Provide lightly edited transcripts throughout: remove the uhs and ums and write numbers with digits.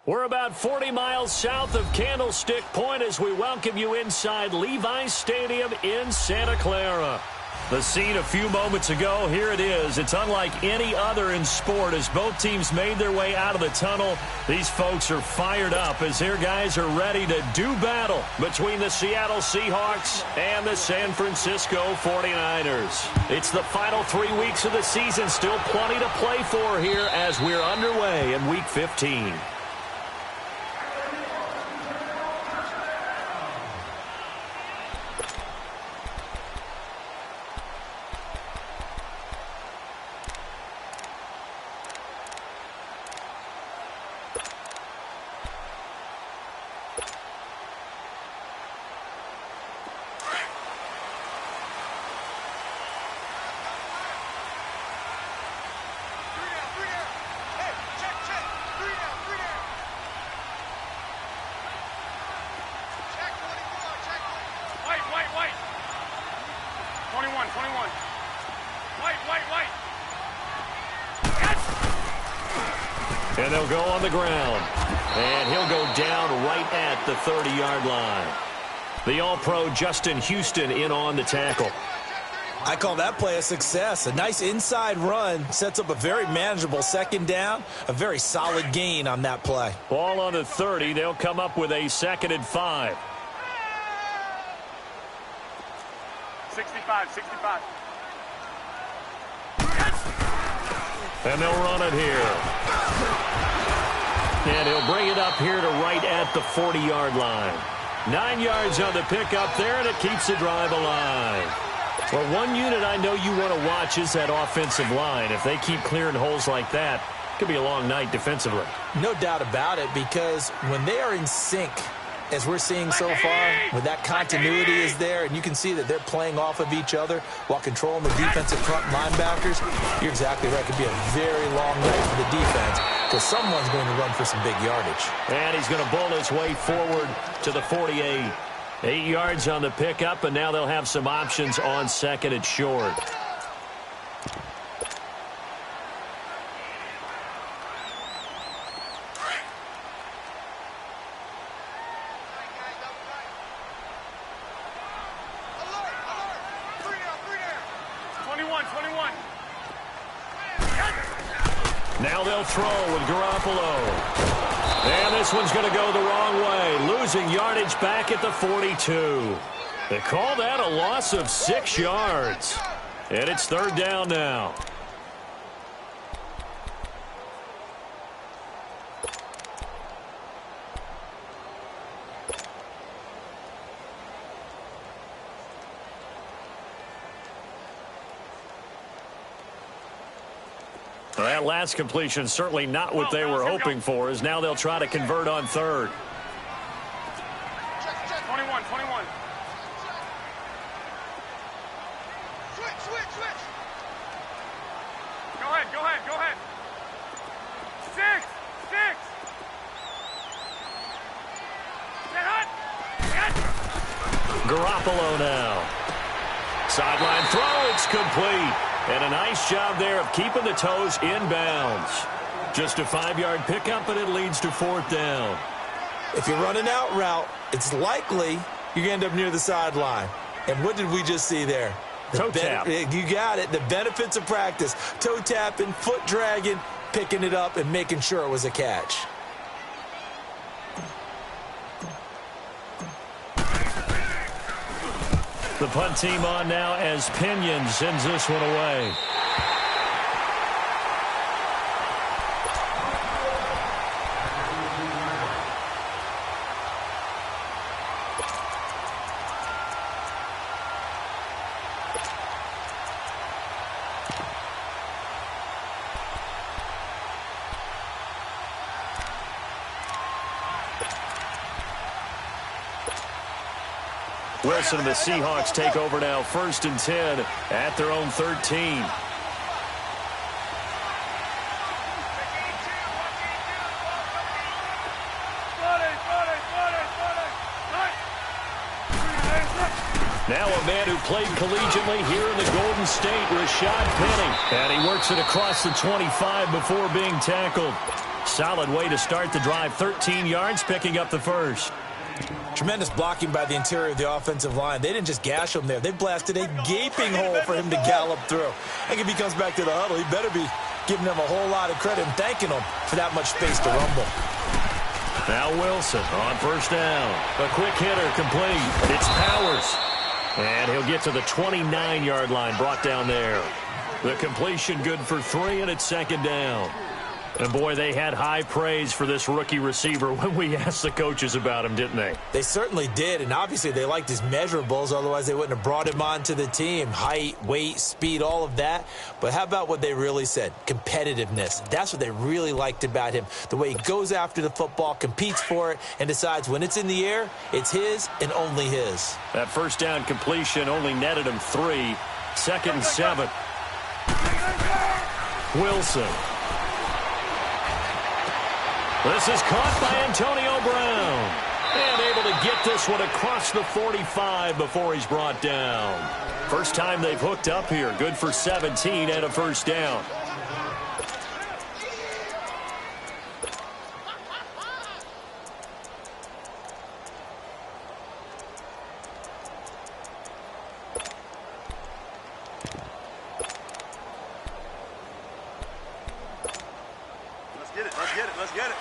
We're about 40 miles south of Candlestick Point as we welcome you inside Levi's Stadium in Santa Clara. The scene a few moments ago, here it is. It's unlike any other in sport as both teams made their way out of the tunnel. These folks are fired up as their guys are ready to do battle between the Seattle Seahawks and the San Francisco 49ers. It's the final 3 weeks of the season, still plenty to play for here as we're underway in Week 15. And they'll go on the ground. And he'll go down right at the 30-yard line. The All-Pro Justin Houston in on the tackle. I call that play a success. A nice inside run sets up a very manageable second down. A very solid gain on that play. Ball on the 30. They'll come up with a 2nd and 5. 65. And they'll run it here. And he'll bring it up here to right at the 40-yard line. 9 yards on the pickup there, and it keeps the drive alive. Well, one unit I know you want to watch is that offensive line. If they keep clearing holes like that, it could be a long night defensively. No doubt about it, because when they are in sync, as we're seeing so far, when that continuity is there, and you can see that they're playing off of each other while controlling the defensive front linebackers, you're exactly right. It could be a very long night for the defense because someone's going to run for some big yardage. And he's going to bull his way forward to the 48. 8 yards on the pickup, and now they'll have some options on 2nd and short. Now they'll throw with Garoppolo. And this one's going to go the wrong way, losing yardage back at the 42. They call that a loss of 6 yards. And it's 3rd down now. That last completion certainly not what they were hoping for, as now they'll try to convert on 3rd. 21. Switch. Go ahead. 6. Garoppolo now. Sideline throw, it's complete. And a nice job there of keeping the toes inbounds. Just a 5-yard pickup, and it leads to 4th down. If you're running out route, it's likely you're going to end up near the sideline. And what did we just see there? Toe tap. You got it. The benefits of practice. Toe tapping, foot dragging, picking it up, and making sure it was a catch. The punt team on now as Pinion sends this one away. Wilson and the Seahawks take over now, 1st and 10 at their own 13. Now a man who played collegiately here in the Golden State, Rashad Penny. And he works it across the 25 before being tackled. Solid way to start the drive. 13 yards, picking up the first. Tremendous blocking by the interior of the offensive line. They didn't just gash him there. They blasted a gaping hole for him to gallop through. And if he comes back to the huddle, he better be giving them a whole lot of credit and thanking them for that much space to rumble. Now Wilson on first down. A quick hitter complete. It's Powers. And he'll get to the 29-yard line, brought down there. The completion good for 3, and it's second down. And, boy, they had high praise for this rookie receiver when we asked the coaches about him, didn't they? They certainly did, and obviously they liked his measurables. Otherwise, they wouldn't have brought him onto the team. Height, weight, speed, all of that. But how about what they really said? Competitiveness. That's what they really liked about him. The way he goes after the football, competes for it, and decides when it's in the air, it's his and only his. That first down completion only netted him 3. Second and 7. Wilson. This is caught by Antonio Brown. And able to get this one across the 45 before he's brought down. First time they've hooked up here. Good for 17 and a first down. Let's get it.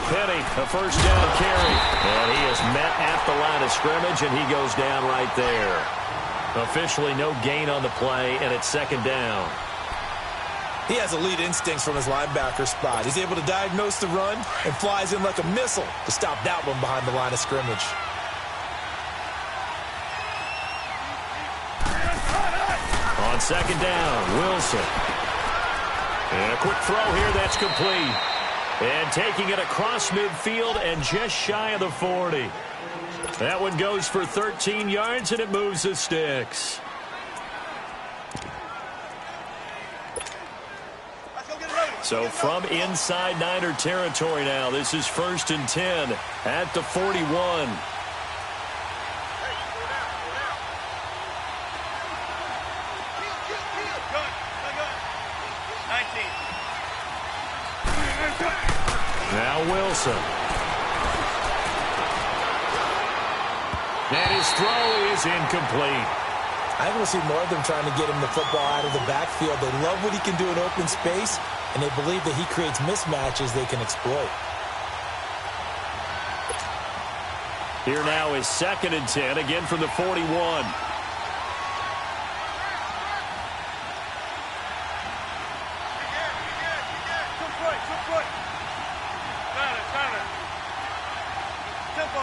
Penny, a first down carry. And he is met at the line of scrimmage, and he goes down right there. Officially no gain on the play, and it's second down. He has elite instincts from his linebacker spot. He's able to diagnose the run and flies in like a missile to stop that one behind the line of scrimmage. On second down, Wilson. And a quick throw here, that's complete. And taking it across midfield and just shy of the 40. That one goes for 13 yards, and it moves the sticks. So from inside Niner territory now, this is 1st and 10 at the 41. Now Wilson. And his throw is incomplete. I want to see more of them trying to get him the football out of the backfield. They love what he can do in open space, and they believe that he creates mismatches they can exploit. Here now is 2nd and 10, again from the 41.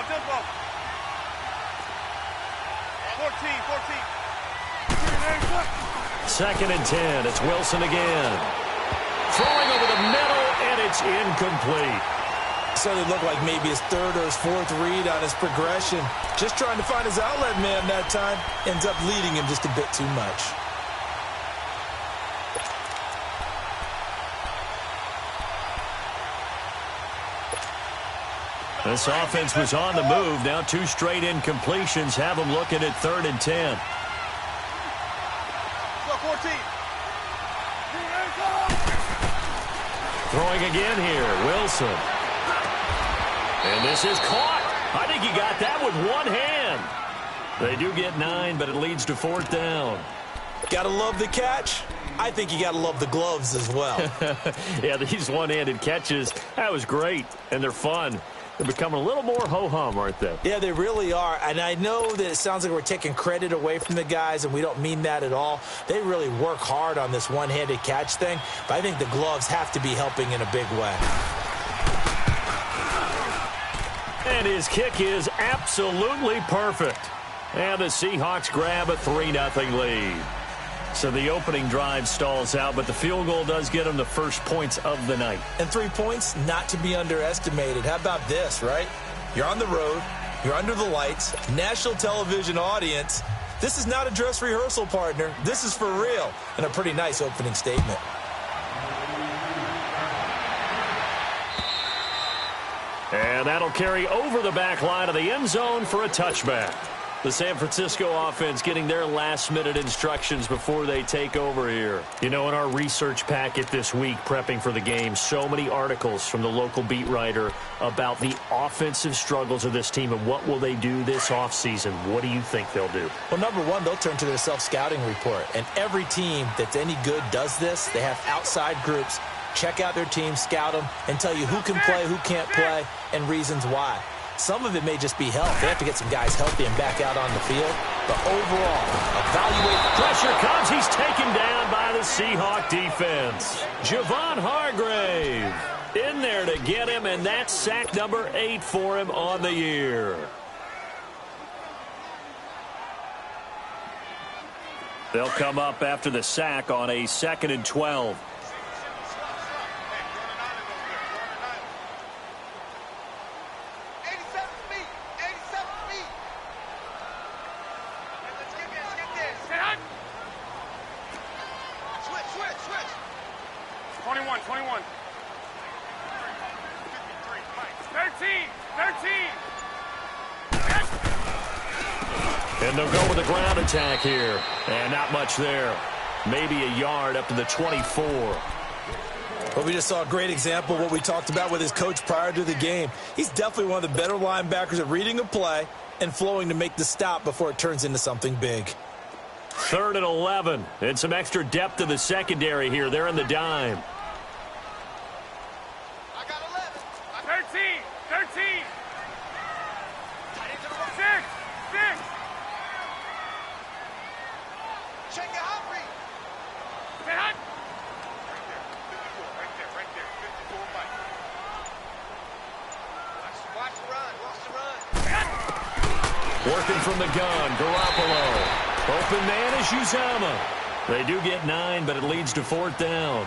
Tempo. 2nd and 10. It's Wilson again. Throwing over the middle, and it's incomplete. So it looked like maybe his 3rd or his 4th read on his progression. Just trying to find his outlet man that time. Ends up leading him just a bit too much. This offense was on the move. Now 2 straight incompletions have them looking at 3rd and 10. Throwing again here, Wilson. And this is caught. I think he got that with one hand. They do get 9, but it leads to 4th down. Gotta love the catch. I think you gotta love the gloves as well. Yeah, these one-handed catches, that was great, and they're fun. They're becoming a little more ho-hum, aren't they? Yeah, they really are. And I know that it sounds like we're taking credit away from the guys, and we don't mean that at all. They really work hard on this one-handed catch thing, but I think the gloves have to be helping in a big way. And his kick is absolutely perfect. And the Seahawks grab a 3-0 lead. So the opening drive stalls out, but the field goal does get them the first points of the night. And 3 points, not to be underestimated. How about this, right? You're on the road. You're under the lights. National television audience. This is not a dress rehearsal, partner. This is for real. And a pretty nice opening statement. And that'll carry over the back line of the end zone for a touchback. The San Francisco offense getting their last-minute instructions before they take over here. You know, in our research packet this week, prepping for the game, so many articles from the local beat writer about the offensive struggles of this team and what will they do this offseason. What do you think they'll do? Well, number one, they'll turn to their self-scouting report. And every team that's any good does this. They have outside groups. Check out their team, scout them, and tell you who can play, who can't play, and reasons why. Some of it may just be health. They have to get some guys healthy and back out on the field. But overall, evaluate. Pressure comes. He's taken down by the Seahawk defense. Javon Hargrave in there to get him, and that's sack number 8 for him on the year. They'll come up after the sack on a 2nd and 12. And they'll go with a ground attack here. And not much there. Maybe a yard up to the 24. Well, we just saw a great example of what we talked about with his coach prior to the game. He's definitely one of the better linebackers at reading a play and flowing to make the stop before it turns into something big. 3rd and 11. And some extra depth in the secondary here. They're in the dime. I got 11. 13. 13. 6. Check it out, Reed. Stay hot. Right there. 54 Mike. Watch the run. Working from the gun, Garoppolo. Open man is Uzama. They do get 9, but it leads to 4th down.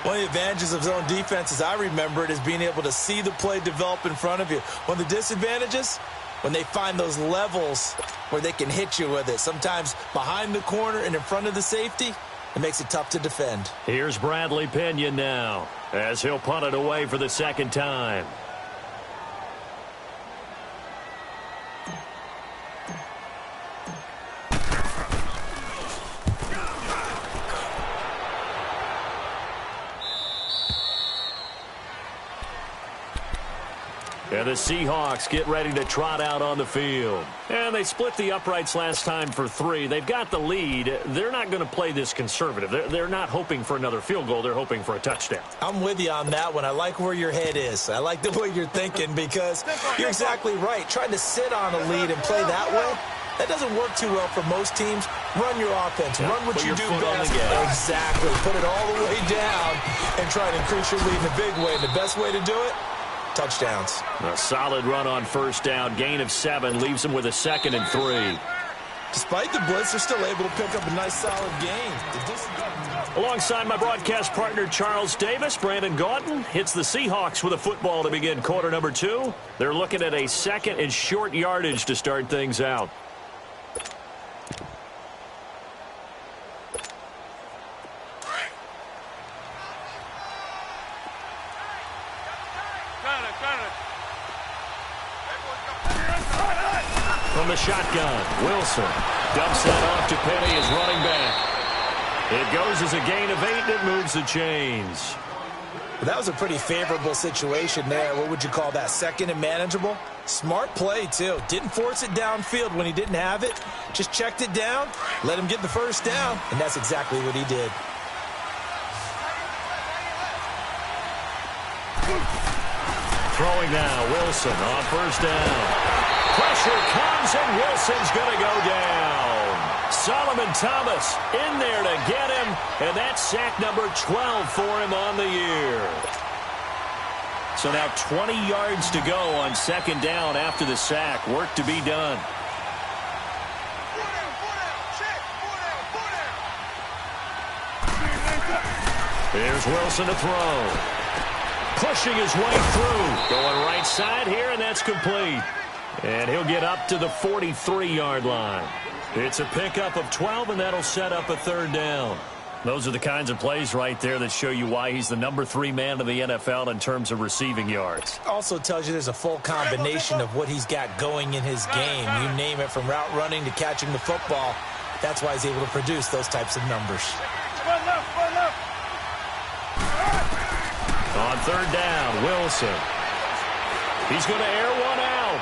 One of the advantages of zone defense, as I remember it, is being able to see the play develop in front of you. One of the disadvantages, when they find those levels where they can hit you with it. Sometimes behind the corner and in front of the safety, it makes it tough to defend. Here's Bradley Pinion now, as he'll punt it away for the 2nd time. And the Seahawks get ready to trot out on the field. And they split the uprights last time for 3. They've got the lead. They're not going to play this conservative. They're not hoping for another field goal. They're hoping for a touchdown. I'm with you on that one. I like where your head is. I like the way you're thinking because you're exactly right. Trying to sit on a lead and play that way, that doesn't work too well for most teams. Run your offense. Run what you do best. Exactly. Put it all the way down and try to increase your lead in a big way. And the best way to do it, touchdowns. A solid run on 1st down. Gain of 7 leaves them with a 2nd and 3. Despite the blitz, they're still able to pick up a nice solid gain. Alongside my broadcast partner Charles Davis, Brandon Gaudin hits the Seahawks with a football to begin quarter number 2. They're looking at a 2nd and short yardage to start things out. From the shotgun, Wilson dumps that off to Penny as running back. It goes as a gain of 8, and it moves the chains. That was a pretty favorable situation there. What would you call that? 2nd and manageable? Smart play, too. Didn't force it downfield when he didn't have it. Just checked it down, let him get the 1st down, and that's exactly what he did. Throwing now, Wilson on 1st down. Pressure comes, and Wilson's going to go down. Solomon Thomas in there to get him, and that's sack number 12 for him on the year. So now 20 yards to go on 2nd down after the sack. Work to be done. Here's Wilson to throw. Pushing his way through. Going right side here, and that's complete. And he'll get up to the 43-yard line. It's a pickup of 12, and that'll set up a 3rd down. Those are the kinds of plays right there that show you why he's the #3 man in the NFL in terms of receiving yards. Also tells you there's a full combination of what he's got going in his game. You name it, from route running to catching the football. That's why he's able to produce those types of numbers. On third down, Wilson. He's going to air one out.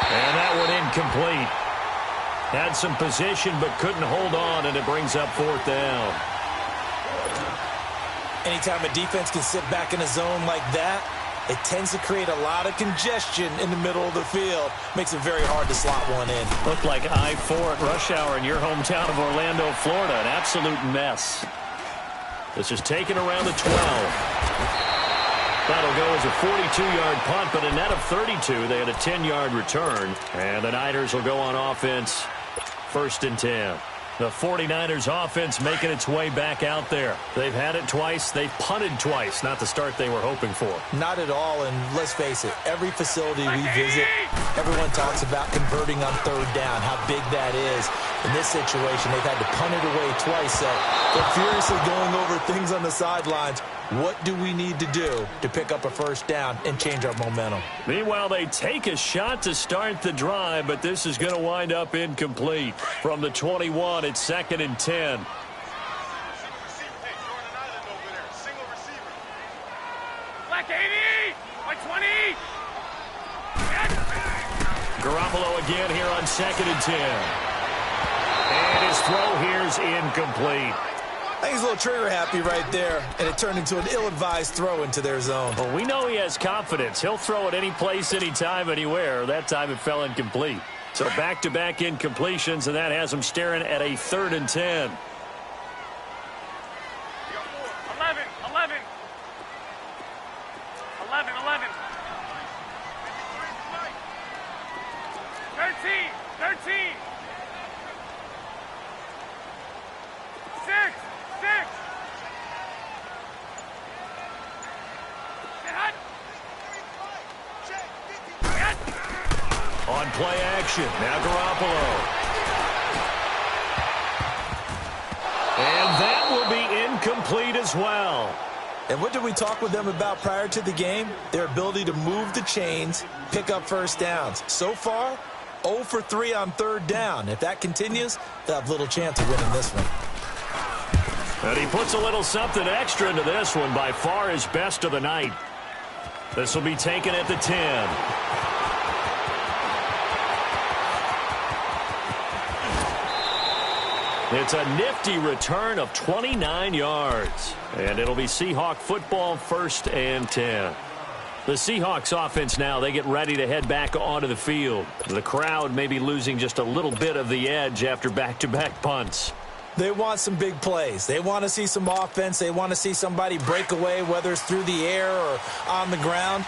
And that one incomplete. Had some position but couldn't hold on, and it brings up fourth down. Anytime a defense can sit back in a zone like that, it tends to create a lot of congestion in the middle of the field. Makes it very hard to slot one in. Looked like I-4 at rush hour in your hometown of Orlando, Florida. An absolute mess. This is taken around the 12. That'll go as a 42-yard punt, but a net of 32. They had a 10-yard return. And the Niners will go on offense, 1st and 10. The 49ers offense making its way back out there. They've had it twice. They've punted twice. Not the start they were hoping for. Not at all, and let's face it, every facility we visit, everyone talks about converting on third down, how big that is. In this situation, they've had to punt it away twice, so they're furiously going over things on the sidelines. What do we need to do to pick up a first down and change our momentum? Meanwhile, they take a shot to start the drive, but this is going to wind up incomplete. From the 21, it's 2nd and 10. Black 80! White 20! Garoppolo again here on 2nd and 10. And his throw here is incomplete. I think he's a little trigger happy right there, and it turned into an ill-advised throw into their zone. Well, we know he has confidence. He'll throw it any place, anytime, anywhere. That time it fell incomplete. So back-to-back incompletions, and that has him staring at a 3rd and 10. 11. 13. 6. On play action, now Garoppolo. And that will be incomplete as well. And what did we talk with them about prior to the game? Their ability to move the chains, pick up first downs. So far, 0 for 3 on third down. If that continues, they'll have little chance of winning this one. And he puts a little something extra into this one, by far his best of the night. This will be taken at the 10. It's a nifty return of 29 yards. And it'll be Seahawk football, 1st and 10. The Seahawks offense now, they get ready to head back onto the field. The crowd may be losing just a little bit of the edge after back-to-back punts. They want some big plays. They want to see some offense. They want to see somebody break away, whether it's through the air or on the ground.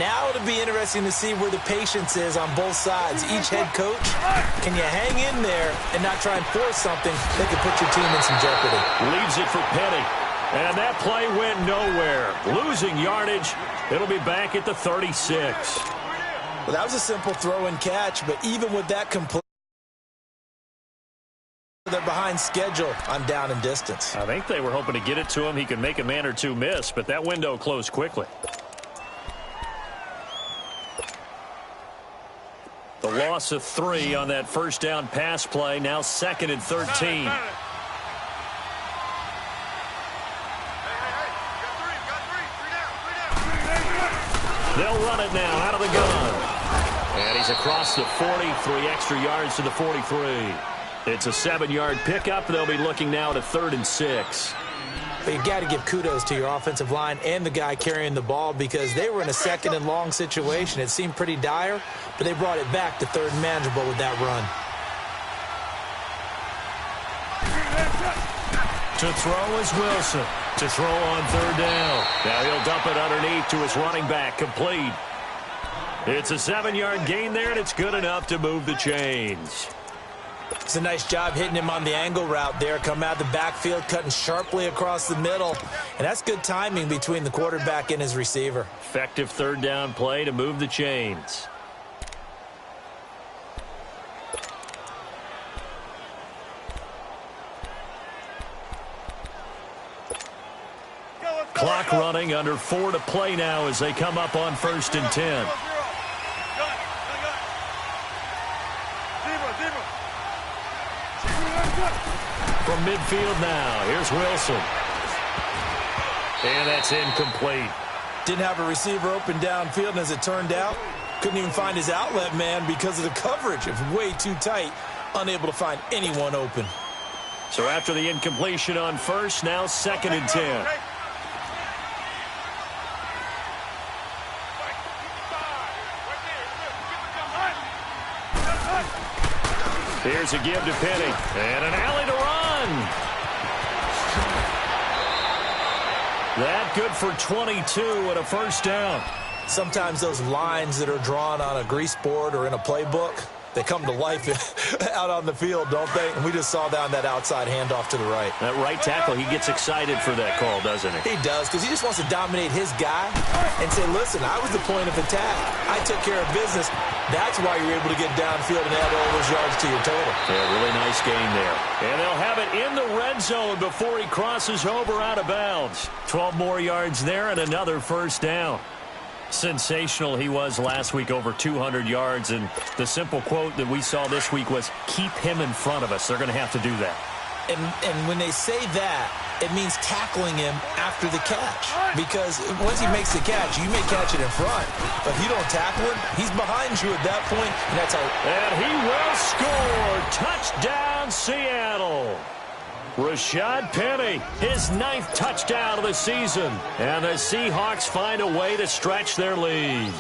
Now it'll be interesting to see where the patience is on both sides. Each head coach, can you hang in there and not try and force something that could put your team in some jeopardy? Leaves it for Petty. And that play went nowhere. Losing yardage. It'll be back at the 36. Well, that was a simple throw and catch, but even with that complete, they're behind schedule on down and distance. I think they were hoping to get it to him. He could make a man or two miss, but that window closed quickly. The loss of 3 on that first down pass play. Now 2nd and 13. They'll run it now out of the gun. And he's across the 40, 3 extra yards to the 43. It's a 7-yard pickup. They'll be looking now at a 3rd and 6. But you got to give kudos to your offensive line and the guy carrying the ball, because they were in a 2nd and long situation. It seemed pretty dire, but they brought it back to 3rd and manageable with that run. To throw is Wilson. To throw on 3rd down. Now he'll dump it underneath to his running back. Complete. It's a 7-yard gain there, and it's good enough to move the chains. It's a nice job hitting him on the angle route there. Come out of the backfield, cutting sharply across the middle. And that's good timing between the quarterback and his receiver. Effective 3rd down play to move the chains. clock running, under 4 to play now as they come up on 1st and 10. From midfield now, here's Wilson. And that's incomplete. Didn't have a receiver open downfield, and as it turned out, couldn't even find his outlet man because of the coverage. It was way too tight, unable to find anyone open. So after the incompletion on 1st, now 2nd and 10. Here's a give to Penny. And an alley to run. That good for 22 and a 1st down. Sometimes those lines that are drawn on a grease board or in a playbook, they come to life out on the field, don't they? And we just saw down that outside handoff to the right. That right tackle, he gets excited for that call, doesn't he? He does, because he just wants to dominate his guy and say, listen, I was the point of attack. I took care of business. That's why you're able to get downfield and add all those yards to your total. Yeah, really nice game there. And they'll have it in the red zone before he crosses over out of bounds. 12 more yards there and another 1st down. Sensational he was last week, over 200 yards. And the simple quote that we saw this week was, keep him in front of us. They're going to have to do that. And when they say that, it means tackling him after the catch. Because once he makes the catch, you may catch it in front. But if you don't tackle him, he's behind you at that point. And that's how. And he will score. Touchdown, Seattle. Rashad Penny, his 9th touchdown of the season. And the Seahawks find a way to stretch their lead.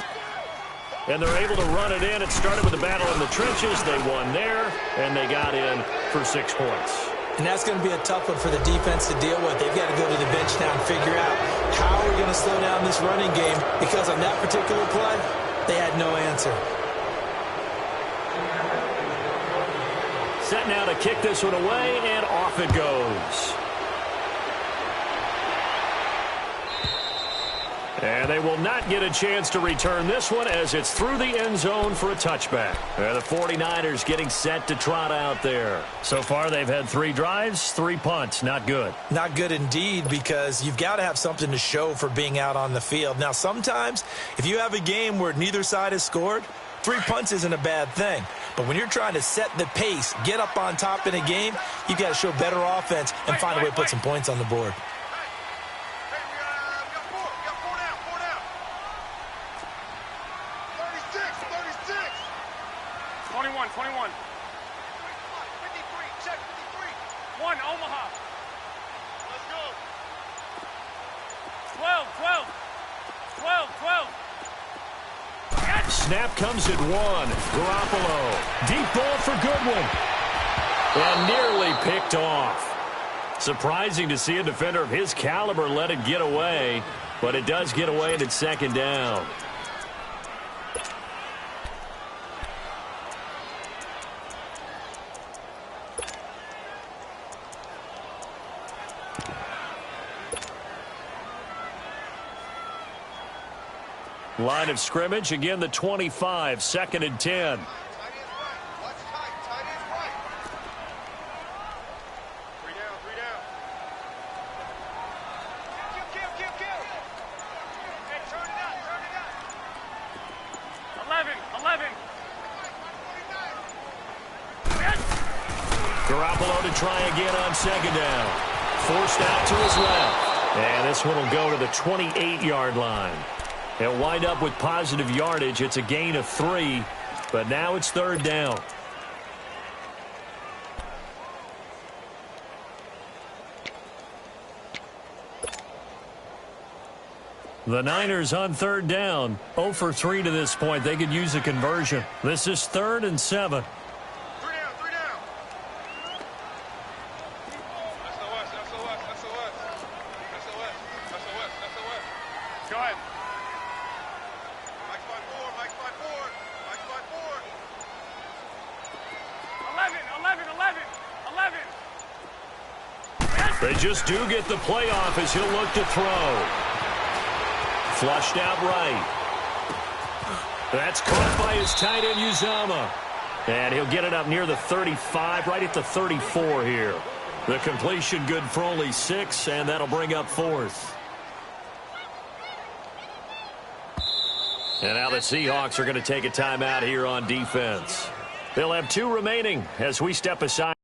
And they're able to run it in. It started with a battle in the trenches. They won there, and they got in for 6 points. And that's going to be a tough one for the defense to deal with. They've got to go to the bench now and figure out how we're going to slow down this running game, because on that particular play, they had no answer. Set now to kick this one away, and off it goes. And they will not get a chance to return this one as it's through the end zone for a touchback. And the 49ers getting set to trot out there. So far, they've had 3 drives, 3 punts. Not good. Not good indeed, because you've got to have something to show for being out on the field. Now, sometimes, if you have a game where neither side has scored, 3 punts isn't a bad thing. But when you're trying to set the pace, get up on top in a game, you've got to show better offense and find a way to put some points on the board. 21. 53, check 53. 1, Omaha. Let's go. 12. Snap comes at 1. Garoppolo. Deep ball for Goodwin. And nearly picked off. Surprising to see a defender of his caliber let it get away, but it does get away and it's 2nd down. Line of scrimmage, again the 25, 2nd and 10. Garoppolo to try again on 2nd down. Forced out to his left. And this one will go to the 28-yard line. He'll wind up with positive yardage. It's a gain of 3, but now it's 3rd down. The Niners on 3rd down. 0 for 3 to this point. They could use a conversion. This is 3rd and 7. They just do get the playoff as he'll look to throw. Flushed out right. That's caught by his tight end, Uzama. And he'll get it up near the 35, right at the 34 here. The completion good for only 6, and that'll bring up 4th. And now the Seahawks are going to take a timeout here on defense. They'll have 2 remaining as we step aside.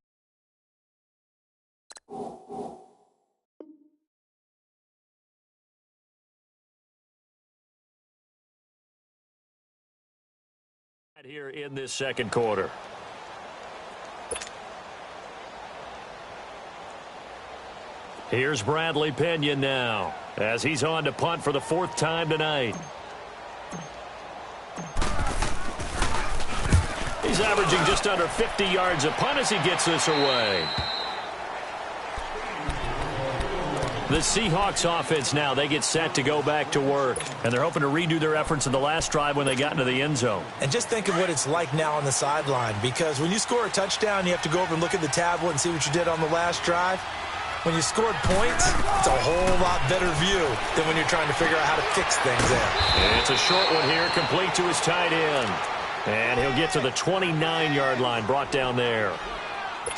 Here in this second quarter. Here's Bradley Pinion now as he's on to punt for the 4th time tonight. He's averaging just under 50 yards a punt as he gets this away. The Seahawks offense now, they get set to go back to work. And they're hoping to redo their efforts in the last drive when they got into the end zone. And just think of what it's like now on the sideline, because when you score a touchdown, you have to go over and look at the tablet and see what you did on the last drive. When you scored points, it's a whole lot better view than when you're trying to figure out how to fix things there. It's a short one here, complete to his tight end. And he'll get to the 29-yard line, brought down there.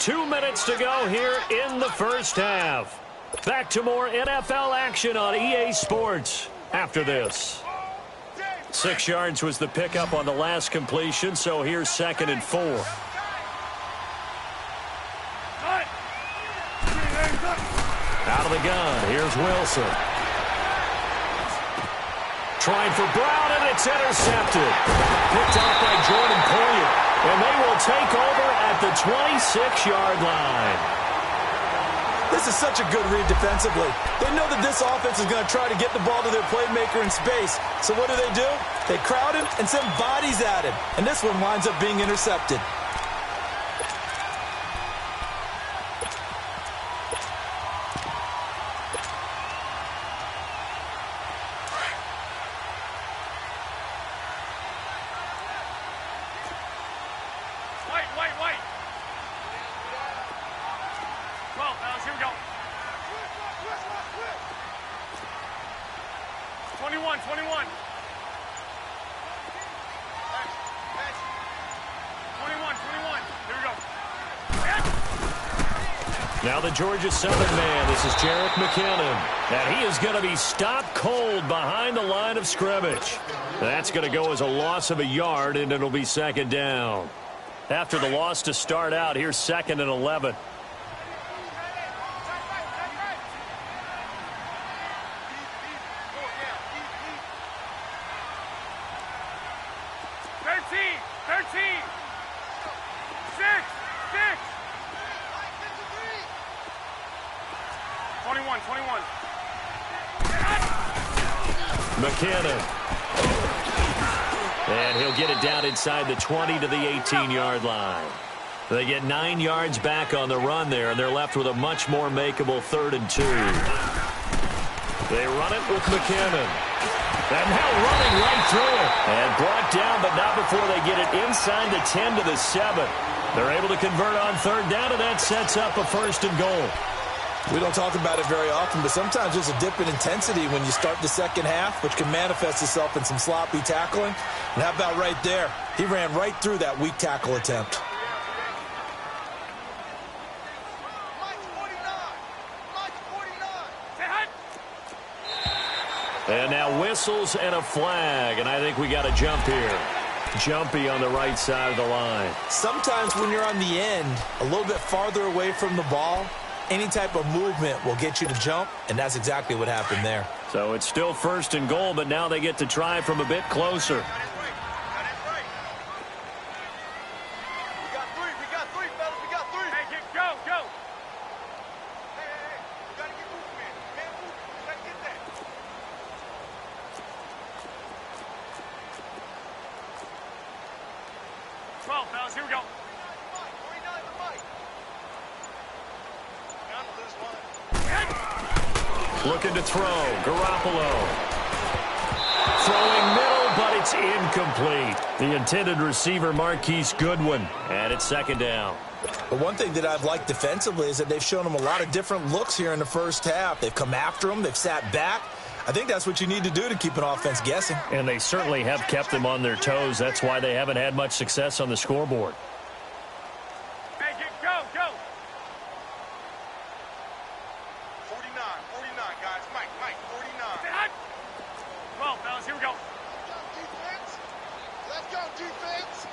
2 minutes to go here in the first half. Back to more NFL action on EA Sports after this. 6 yards was the pickup on the last completion, so here's 2nd and 4. Out of the gun, here's Wilson. Trying for Brown, and it's intercepted. Picked off by Jordan Poyer, and they will take over at the 26-yard line. This is such a good read defensively. They know that this offense is going to try to get the ball to their playmaker in space. So what do? They crowd him and send bodies at him. And this one winds up being intercepted. Wait. 12, fellas, here we go. 21. Here we go. Now the Georgia Southern man, this is Jerick McKinnon. And he is going to be stopped cold behind the line of scrimmage. That's going to go as a loss of a yard, and it'll be 2nd down. After the loss to start out, here's 2nd and 11. McKinnon. And he'll get it down inside the 20 to the 18-yard line. They get 9 yards back on the run there, and they're left with a much more makeable 3rd and 2. They run it with McKinnon. And now running right through it. And brought down, but not before they get it inside the 10 to the 7. They're able to convert on 3rd down, and that sets up a 1st and goal. We don't talk about it very often, but sometimes there's a dip in intensity when you start the second half, which can manifest itself in some sloppy tackling. And how about right there? He ran right through that weak tackle attempt. And now whistles and a flag, and I think we got a jump here. Jumpy on the right side of the line. Sometimes when you're on the end, a little bit farther away from the ball, any type of movement will get you to jump, and that's exactly what happened there. So it's still 1st and goal, but now they get to try from a bit closer. We got three, fellas. We got three. Hey, go. Hey. We got to get moving, man. Move. We got to get that. 12, fellas, here we go. Looking to throw. Garoppolo. Throwing middle, but it's incomplete. The intended receiver, Marquise Goodwin. And it's 2nd down. But one thing that I've liked defensively is that they've shown them a lot of different looks here in the first half. They've come after them. They've sat back. I think that's what you need to do to keep an offense guessing. And they certainly have kept them on their toes. That's why they haven't had much success on the scoreboard. Hey, go. 49, guys. Mike, 49. 12, fellas, here we go. defense.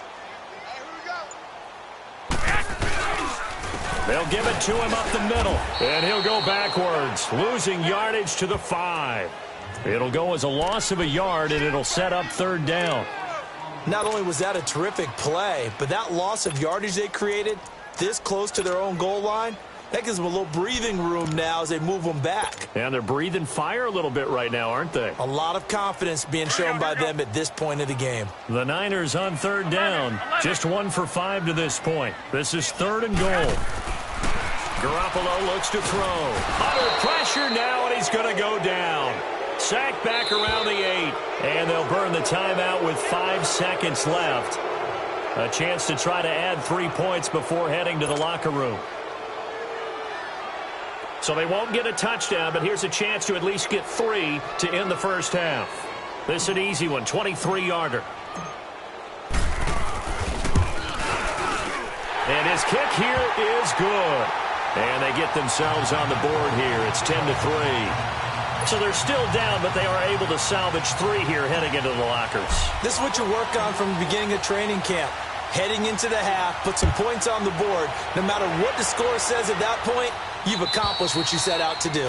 Here we go. They'll give it to him up the middle, and he'll go backwards, losing yardage to the 5. It'll go as a loss of a yard, and it'll set up 3rd down. Not only was that a terrific play, but that loss of yardage they created this close to their own goal line, that gives them a little breathing room now as they move them back. And they're breathing fire a little bit right now, aren't they? A lot of confidence being shown by them at this point of the game. The Niners on 3rd down. Just 1 for 5 to this point. This is 3rd and goal. Garoppolo looks to throw. Under pressure now, and he's going to go down. Sacked back around the 8. And they'll burn the timeout with 5 seconds left. A chance to try to add 3 points before heading to the locker room. So they won't get a touchdown, but here's a chance to at least get 3 to end the first half. This is an easy one, 23-yarder. And his kick here is good. And they get themselves on the board here. It's 10-3. So they're still down, but they are able to salvage 3 here heading into the lockers. This is what you work on from the beginning of training camp. Heading into the half, put some points on the board. No matter what the score says at that point, you've accomplished what you set out to do.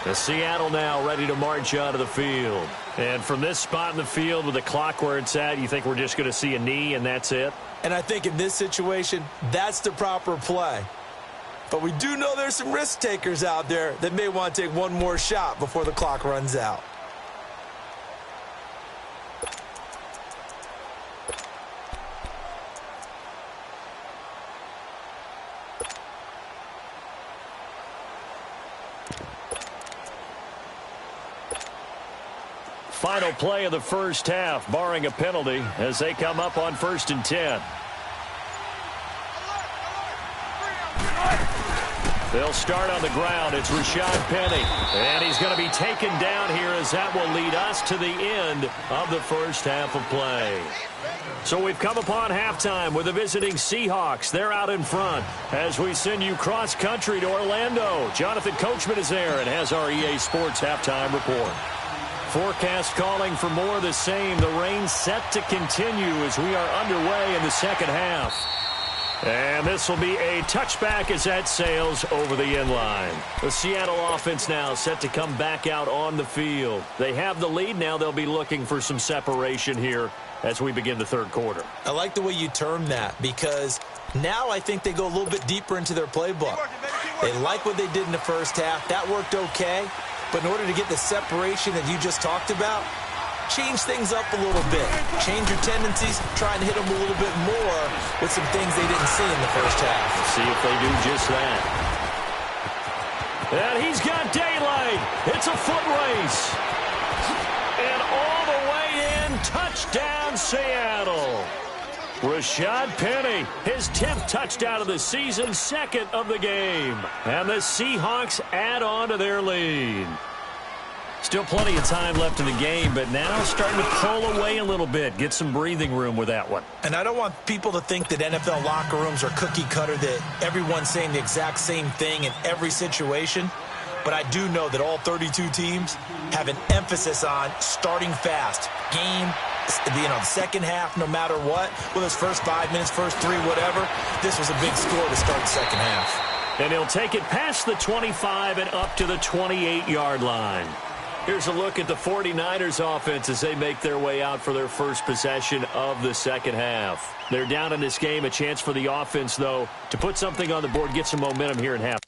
The Seattle now ready to march onto the field. And from this spot in the field with the clock where it's at, you think we're just going to see a knee and that's it? And I think in this situation, that's the proper play. But we do know there's some risk takers out there that may want to take one more shot before the clock runs out. Final play of the first half, barring a penalty, as they come up on 1st and 10. They'll start on the ground. It's Rashad Penny. And he's going to be taken down here as that will lead us to the end of the first half of play. So we've come upon halftime with the visiting Seahawks. They're out in front as we send you cross-country to Orlando. Jonathan Coachman is there and has our EA Sports halftime report. Forecast calling for more of the same. The rain set to continue as we are underway in the second half. And this will be a touchback as that sails over the end line. The Seattle offense now set to come back out on the field. They have the lead. Now they'll be looking for some separation here as we begin the third quarter. I like the way you term that because now I think they go a little bit deeper into their playbook. They like what they did in the first half. That worked okay. But in order to get the separation that you just talked about, change things up a little bit. Change your tendencies, try and hit them a little bit more with some things they didn't see in the first half. Let's see if they do just that. And he's got daylight. It's a foot race. And all the way in, touchdown Seattle. Rashad Penny, his 10th touchdown of the season, 2nd of the game. And the Seahawks add on to their lead. Still plenty of time left in the game, but now starting to pull away a little bit. Get some breathing room with that one. And I don't want people to think that NFL locker rooms are cookie cutter, that everyone's saying the exact same thing in every situation. But I do know that all 32 teams have an emphasis on starting fast. Game, the second half, no matter what, whether it's first 5 minutes, first 3, whatever, this was a big score to start the second half. And he'll take it past the 25 and up to the 28-yard line. Here's a look at the 49ers offense as they make their way out for their first possession of the second half. They're down in this game. A chance for the offense, though, to put something on the board, get some momentum here in half.